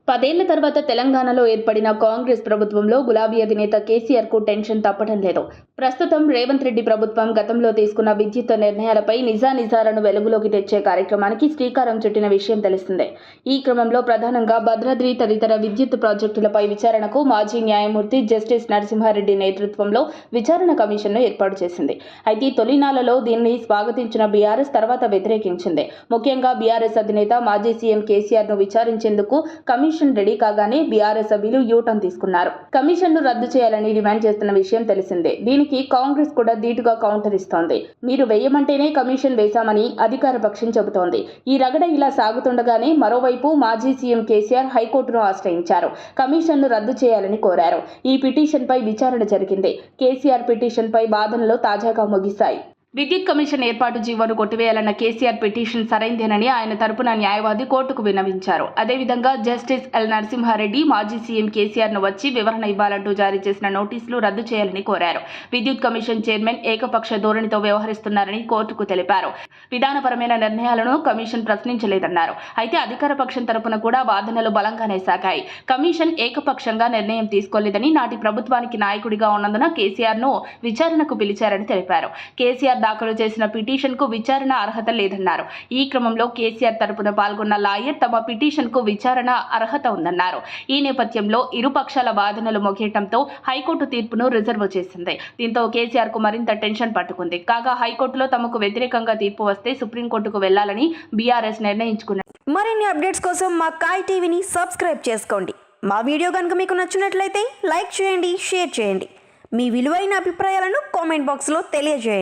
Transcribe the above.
10 ఏళ్ల తర్వాత తెలంగాణలో ఏర్పడిన కాంగ్రెస్ ప్రభుత్వంలో గులాబీ అధినేత కేసీఆర్కు టెన్షన్ తప్పడం లేదు. ప్రస్తుతం రేవంత్ రెడ్డి ప్రభుత్వం గతంలో తీసుకున్న విద్యుత్ నిర్ణయాలపై నిజానిజాలను వెలుగులోకి తెచ్చే కార్యక్రమానికి శ్రీకారం చుట్టిన విషయం తెలిసిందే. ఈ క్రమంలో ప్రధానంగా భద్రాద్రి తదితర విద్యుత్ ప్రాజెక్టులపై విచారణకు మాజీ న్యాయమూర్తి జస్టిస్ నరసింహారెడ్డి నేతృత్వంలో విచారణ కమిషన్ను ఏర్పాటు చేసింది. అయితే తొలినాళ్లలో దీన్ని స్వాగతించిన బీఆర్ఎస్ తర్వాత వ్యతిరేకించింది. ముఖ్యంగా బీఆర్ఎస్ అధినేత మాజీ సీఎం కేసీఆర్ను విచారించేందుకు కమిషన్ రెడీ కాగానే బీఆర్ఎస్ సభ్యులు యూటర్న్ తీసుకున్నారు. కమిషన్ను రద్దు చేయాలని డిమాండ్ చేస్తున్న విషయం తెలిసిందే. దీనికి కాంగ్రెస్ కూడా ధీటుగా కౌంటర్ ఇస్తోంది. మీరు వేయమంటేనే కమిషన్ వేశామని అధికార పక్షం చెబుతోంది. ఈ రగడ ఇలా సాగుతుండగానే మరోవైపు మాజీ సీఎం కేసీఆర్ హైకోర్టును ఆశ్రయించారు. కమిషన్ను రద్దు చేయాలని కోరారు. ఈ పిటిషన్పై విచారణ జరిగింది. కేసీఆర్ పిటిషన్పై వాదనలు తాజాగా ముగిశాయి. విద్యుత్ కమిషన్ ఏర్పాటు జీవోను కొట్టివేయాలన్న కేసీఆర్ పిటిషన్ సరైందేనని ఆయన తరపున న్యాయవాది కోర్టుకు విన్నవించారు. అదేవిధంగా జస్టిస్ ఎల్ నరసింహారెడ్డి మాజీ సీఎం కేసీఆర్ను వచ్చి వివరణ ఇవ్వాలంటూ జారీ చేసిన నోటీసులు రద్దు చేయాలని కోరారు. విద్యుత్ కమిషన్ చైర్మన్ ఏకపక్ష ధోరణితో వ్యవహరిస్తున్నారని కోర్టుకు తెలిపారు. విధానపరమైన నిర్ణయాలను కమిషన్ ప్రశ్నించలేదన్నారు. అయితే అధికార పక్షం తరపున కూడా వాదనలు బలంగానే సాగాయి. కమిషన్ ఏకపక్షంగా నిర్ణయం తీసుకోలేదని, నాటి ప్రభుత్వానికి నాయకుడిగా ఉన్నందున కేసీఆర్ను విచారణకు పిలిచారని తెలిపారు. కేసీఆర్ దాఖలు చేసిన పిటిషన్కు విచారణ అర్హత లేదన్నారు. ఈ క్రమంలో కేసీఆర్ తరపున పాల్గొన్న లాయర్ తమ పిటిషన్కు విచారణ అర్హత ఉందన్నారు. ఈ నేపథ్యంలో ఇరు పక్షాల వాదనలు ముగియటంతో హైకోర్టు తీర్పును రిజర్వ్ చేసింది. దీంతో కేసీఆర్కు మరింత టెన్షన్ పట్టుకుంది. కాగా హైకోర్టులో తమకు వ్యతిరేకంగా తీర్పు వస్తే సుప్రీంకోర్టుకు వెళ్లాలని బీఆర్ఎస్ నిర్ణయించుకున్నారు. మరిన్ని అప్డేట్స్ కోసం మా కాయ్ టీవీని సబ్స్క్రైబ్ చేసుకోండి. మా వీడియో కనుక మీకు నచ్చినట్లయితే లైక్ చేయండి, షేర్ చేయండి. మీ విలువైన అభిప్రాయాలను కామెంట్ బాక్స్లో తెలియజేయండి.